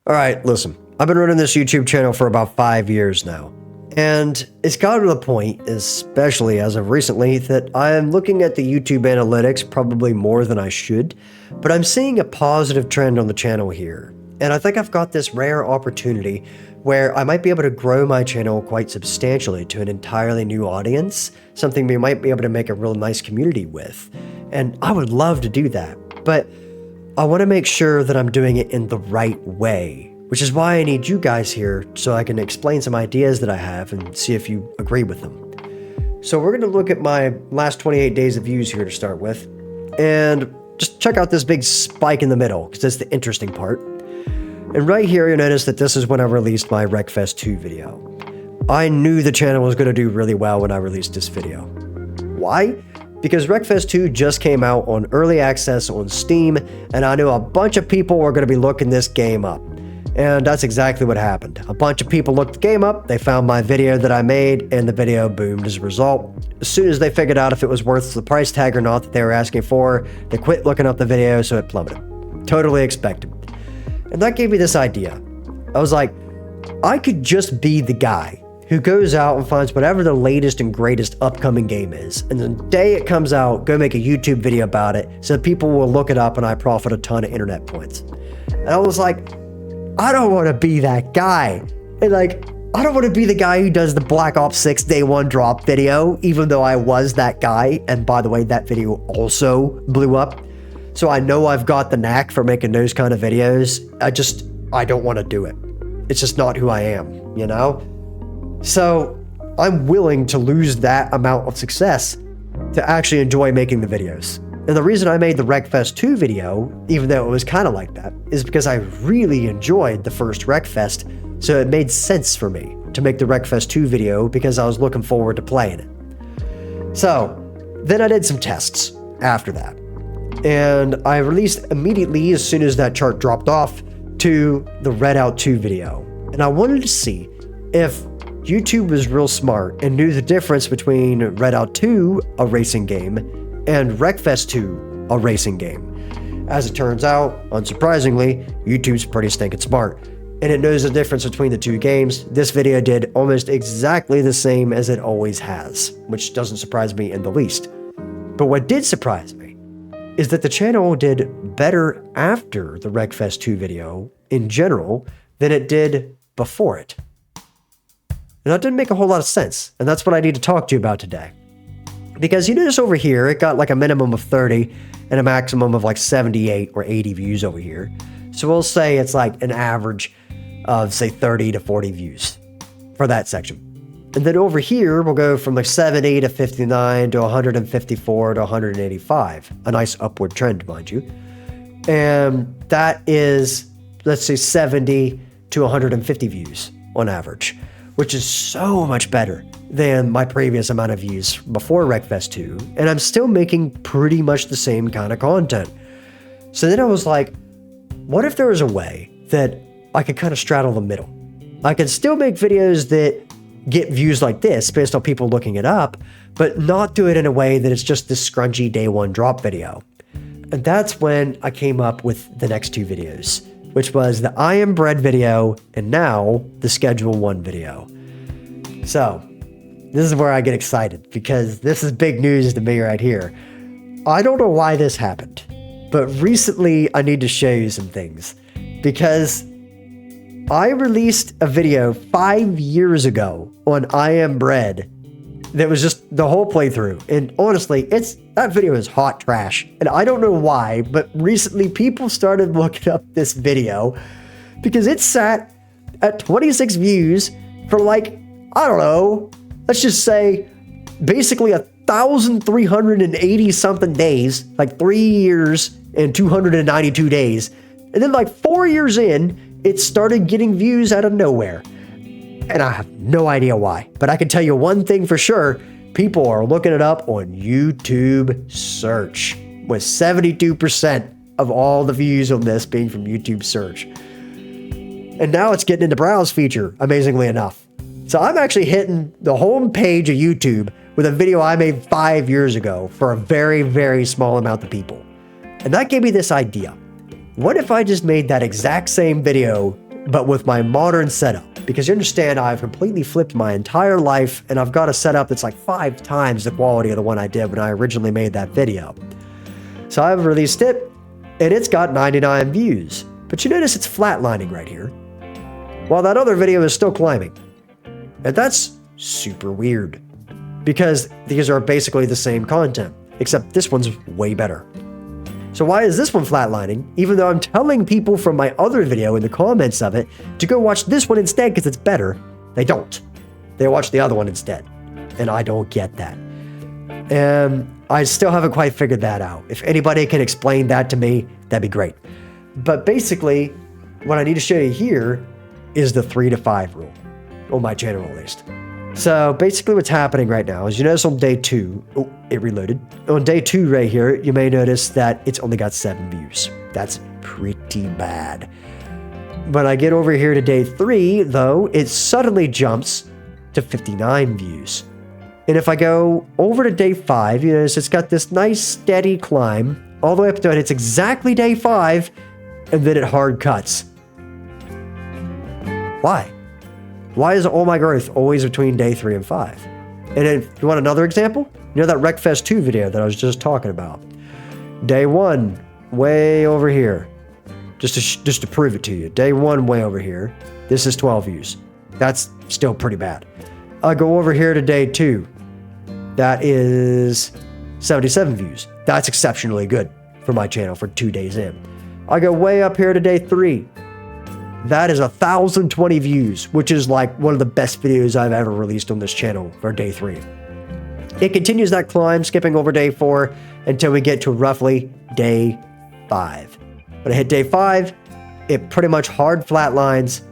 All right, listen, I've been running this YouTube channel for about 5 years now. And it's gotten to the point, especially as of recently, that I am looking at the YouTube analytics probably more than I should, but I'm seeing a positive trend on the channel here. And I think I've got this rare opportunity where I might be able to grow my channel quite substantially to an entirely new audience, something we might be able to make a real nice community with. And I would love to do that, but I want to make sure that I'm doing it in the right way, which is why I need you guys here so I can explain some ideas that I have and see if you agree with them. So we're going to look at my last 28 days of views here to start with, and just check out this big spike in the middle because that's the interesting part. And right here, you'll notice that this is when I released my Wreckfest 2 video. I knew the channel was going to do really well when I released this video. Why? Because Wreckfest 2 just came out on early access on Steam, and I knew a bunch of people were going to be looking this game up. And that's exactly what happened. A bunch of people looked the game up, they found my video that I made, and the video boomed as a result. As soon as they figured out if it was worth the price tag or not that they were asking for, they quit looking up the video, so it plummeted. Totally expected. And that gave me this idea. I was like, I could just be the guy who goes out and finds whatever the latest and greatest upcoming game is, and the day it comes out, go make a YouTube video about it so people will look it up and I profit a ton of internet points. And I was like, I don't want to be that guy. And like, I don't want to be the guy who does the Black Ops 6 Day 1 drop video, even though I was that guy. And by the way, that video also blew up. So I know I've got the knack for making those kind of videos. I don't want to do it. It's just not who I am, you know? So I'm willing to lose that amount of success to actually enjoy making the videos. And the reason I made the Wreckfest 2 video, even though it was kind of like that, is because I really enjoyed the first Wreckfest, so it made sense for me to make the Wreckfest 2 video because I was looking forward to playing it. So then I did some tests after that, and I released immediately as soon as that chart dropped off to the Redout 2 video. And I wanted to see if YouTube was real smart and knew the difference between Redout 2, a racing game, and Wreckfest 2, a racing game. As it turns out, unsurprisingly, YouTube's pretty stinking smart, and it knows the difference between the two games. This video did almost exactly the same as it always has, which doesn't surprise me in the least. But what did surprise me is that the channel did better after the Wreckfest 2 video in general than it did before it. And that didn't make a whole lot of sense, and that's what I need to talk to you about today. Because you notice over here, it got like a minimum of 30 and a maximum of like 78 or 80 views over here. So we'll say it's like an average of say 30 to 40 views for that section. And then over here, we'll go from like 70 to 59 to 154 to 185. A nice upward trend, mind you. And that is, let's say 70 to 150 views on average, which is so much better than my previous amount of views before Wreckfest 2, and I'm still making pretty much the same kind of content. So then I was like, what if there was a way that I could kind of straddle the middle? I could still make videos that get views like this based on people looking it up, but not do it in a way that it's just this scrunchy day one drop video. And that's when I came up with the next two videos, which was the I Am Bread video and now the Schedule 1 video. So this is where I get excited because this is big news to me right here. I don't know why this happened, but recently I need to show you some things because I released a video 5 years ago on I Am Bread that was just the whole playthrough. And honestly, that video is hot trash. And I don't know why, but recently people started looking up this video because it sat at 26 views for like, I don't know, let's just say basically 1,380 something days, like 3 years and 292 days. And then like 4 years in, it started getting views out of nowhere. And I have no idea why, but I can tell you one thing for sure. People are looking it up on YouTube search, with 72% of all the views on this being from YouTube search. And now it's getting into browse feature, amazingly enough. So I'm actually hitting the home page of YouTube with a video I made 5 years ago for a very, very small amount of people. And that gave me this idea. What if I just made that exact same video but with my modern setup. Because you understand, I've completely flipped my entire life, and I've got a setup that's like 5 times the quality of the one I did when I originally made that video. So I've released it, and it's got 99 views. But you notice it's flatlining right here, while that other video is still climbing. And that's super weird, because these are basically the same content, except this one's way better. So why is this one flatlining, even though I'm telling people from my other video in the comments of it to go watch this one instead because it's better? They don't. They watch the other one instead. And I don't get that. And I still haven't quite figured that out. If anybody can explain that to me, that'd be great. But basically, what I need to show you here is the 3 to 5 rule, on my channel at least. So basically what's happening right now is you notice on day 2, oh, it reloaded. On day 2 right here, you may notice that it's only got 7 views. That's pretty bad. When I get over here to day 3, though, it suddenly jumps to 59 views. And if I go over to day 5, you notice it's got this nice steady climb all the way up to it. It's exactly day 5, and then it hard cuts. Why? Why is all my growth always between day 3 and 5? And if you want another example, you know that Wreckfest 2 video that I was just talking about? Day 1, way over here. Just to prove it to you. Day 1, way over here. This is 12 views. That's still pretty bad. I go over here to day 2. That is 77 views. That's exceptionally good for my channel for 2 days in. I go way up here to day 3. That is 1,020 views, which is like one of the best videos I've ever released on this channel for day 3. It continues that climb, skipping over day 4 until we get to roughly day 5. When I hit day 5, it pretty much hard flatlines,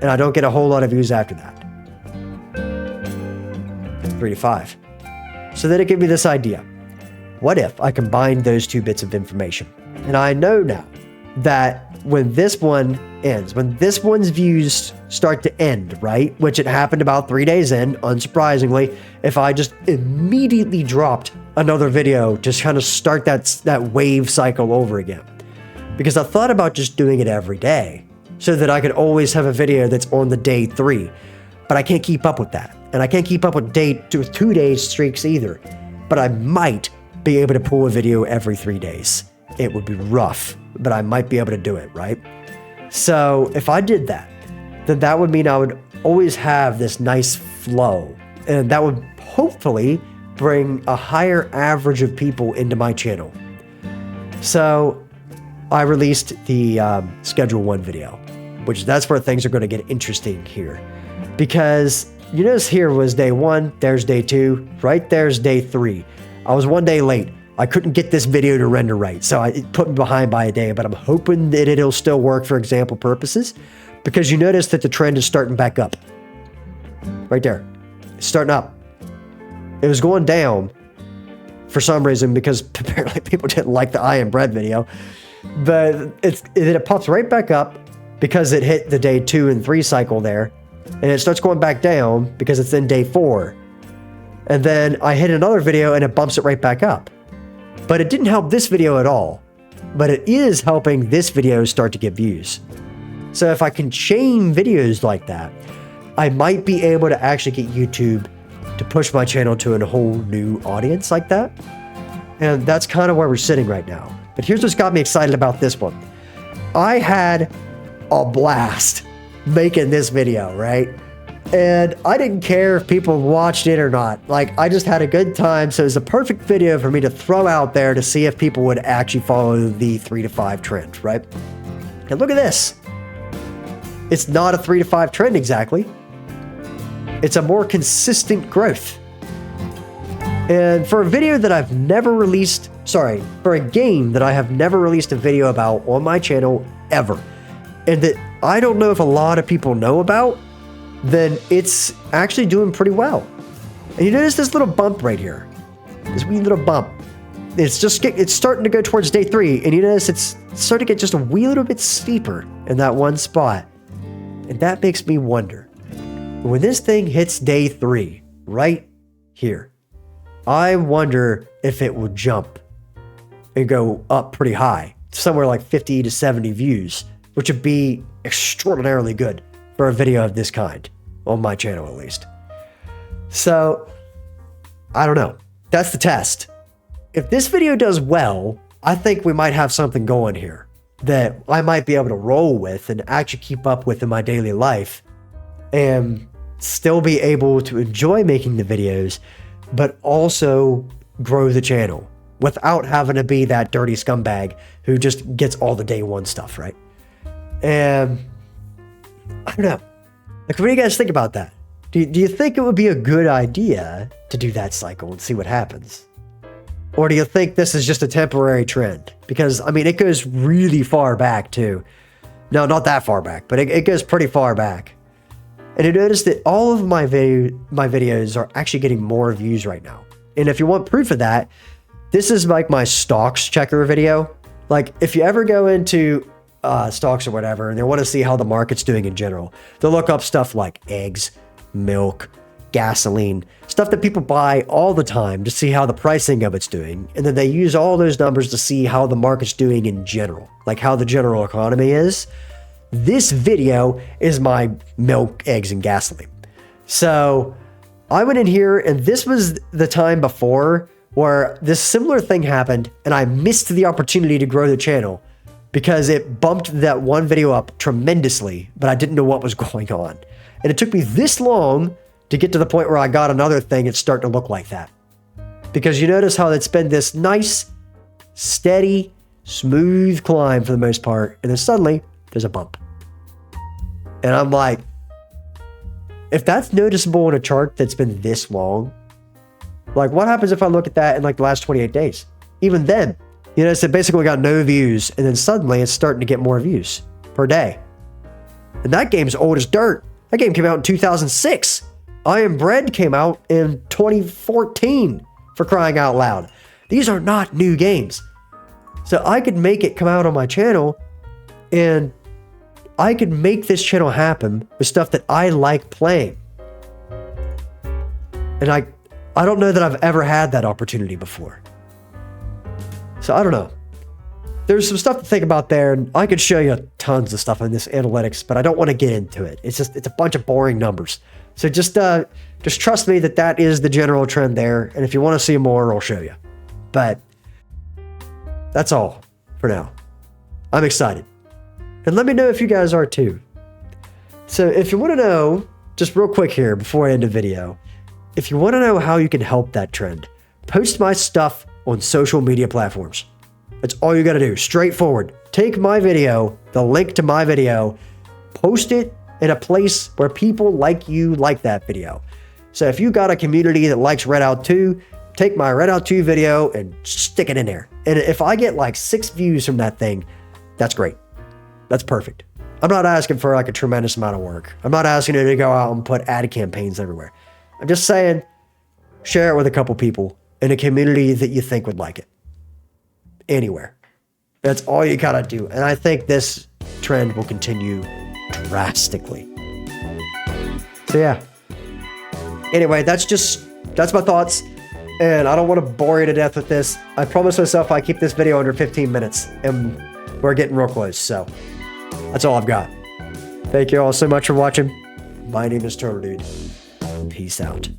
and I don't get a whole lot of views after that. 3 to 5. So then it gave me this idea. What if I combined those 2 bits of information? And I know now that when this one ends, when this one's views start to end, right? Which it happened about 3 days in, unsurprisingly, if I just immediately dropped another video to kind of start that wave cycle over again. Because I thought about just doing it every day so that I could always have a video that's on the day 3. But I can't keep up with that. And I can't keep up with 2 days streaks either. But I might be able to pull a video every 3 days. It would be rough, but I might be able to do it, right? So if I did that, then that would mean I would always have this nice flow. And that would hopefully bring a higher average of people into my channel. So I released the Schedule 1 video, which that's where things are going to get interesting here. Because you notice here was day 1, there's day 2, right there's day 3. I was 1 day late. I couldn't get this video to render right, so it put me behind by a day, but I'm hoping that it'll still work for example purposes, because you notice that the trend is starting back up. Right there. It's starting up. It was going down for some reason because apparently people didn't like the I Am Bread video, but it pops right back up because it hit the day 2 and 3 cycle there, and it starts going back down because it's in day 4. And then I hit another video and it bumps it right back up. But it didn't help this video at all. But it is helping this video start to get views. So if I can chain videos like that, I might be able to actually get YouTube to push my channel to a whole new audience like that. And that's kind of where we're sitting right now. But here's what's got me excited about this one. I had a blast making this video, right? And I didn't care if people watched it or not. Like, I just had a good time. So it was a perfect video for me to throw out there to see if people would actually follow the 3 to 5 trend, right? And look at this. It's not a 3 to 5 trend exactly. It's a more consistent growth. And for a video that I've never released, for a game that I have never released a video about on my channel ever, and that I don't know if a lot of people know about, then it's actually doing pretty well. And you notice this little bump right here, this wee little bump. It's starting to go towards day 3, and you notice it's starting to get just a wee little bit steeper in that one spot. And that makes me wonder, when this thing hits day 3, right here, I wonder if it would jump and go up pretty high, somewhere like 50 to 70 views, which would be extraordinarily good for a video of this kind, on my channel at least. So, I don't know. That's the test. If this video does well, I think we might have something going here that I might be able to roll with and actually keep up with in my daily life and still be able to enjoy making the videos, but also grow the channel without having to be that dirty scumbag who just gets all the day one stuff, right? And I don't know. Like, what do you guys think about that? Do you think it would be a good idea to do that cycle and see what happens? Or do you think this is just a temporary trend? Because, I mean, it goes really far back, too. No, not that far back, but it goes pretty far back. And you notice that all of my videos are actually getting more views right now. And if you want proof of that, this is like my stocks checker video. Like, if you ever go into stocks or whatever, and they want to see how the market's doing in general, they'll look up stuff like eggs, milk, gasoline, stuff that people buy all the time to see how the pricing of it's doing. And then they use all those numbers to see how the market's doing in general, like how the general economy is. This video is my milk, eggs, and gasoline. So I went in here, and this was the time before where this similar thing happened, and I missed the opportunity to grow the channel because it bumped that one video up tremendously, but I didn't know what was going on. And it took me this long to get to the point where I got another thing that's starting to look like that. Because you notice how it's been this nice, steady, smooth climb for the most part, and then suddenly there's a bump. And I'm like, if that's noticeable in a chart that's been this long, like, what happens if I look at that in like the last 28 days? Even then, you know, so basically got no views, and then suddenly it's starting to get more views per day. And that game's old as dirt. That game came out in 2006. I Am Bread came out in 2014, for crying out loud. These are not new games. So I could make it come out on my channel, and I could make this channel happen with stuff that I like playing. And I don't know that I've ever had that opportunity before. So I don't know. There's some stuff to think about there, and I could show you tons of stuff on this analytics, but I don't want to get into it. It's a bunch of boring numbers. So just trust me that is the general trend there, and if you want to see more, I'll show you. But that's all for now. I'm excited. And let me know if you guys are too. So if you want to know, just real quick here before I end the video, if you want to know how you can help that trend, post my stuff on social media platforms. That's all you got to do. Straightforward. Take my video, the link to my video, post it in a place where people like you like that video. So if you got a community that likes Redout 2, take my Redout 2 video and stick it in there. And if I get like 6 views from that thing, that's great. That's perfect. I'm not asking for like a tremendous amount of work. I'm not asking you to go out and put ad campaigns everywhere. I'm just saying, share it with a couple people in a community that you think would like it. Anywhere. That's all you gotta do. And I think this trend will continue drastically. So yeah. Anyway, that's my thoughts. And I don't want to bore you to death with this. I promised myself I keep this video under 15 minutes. And we're getting real close. So that's all I've got. Thank you all so much for watching. My name is Turtle Dude. Peace out.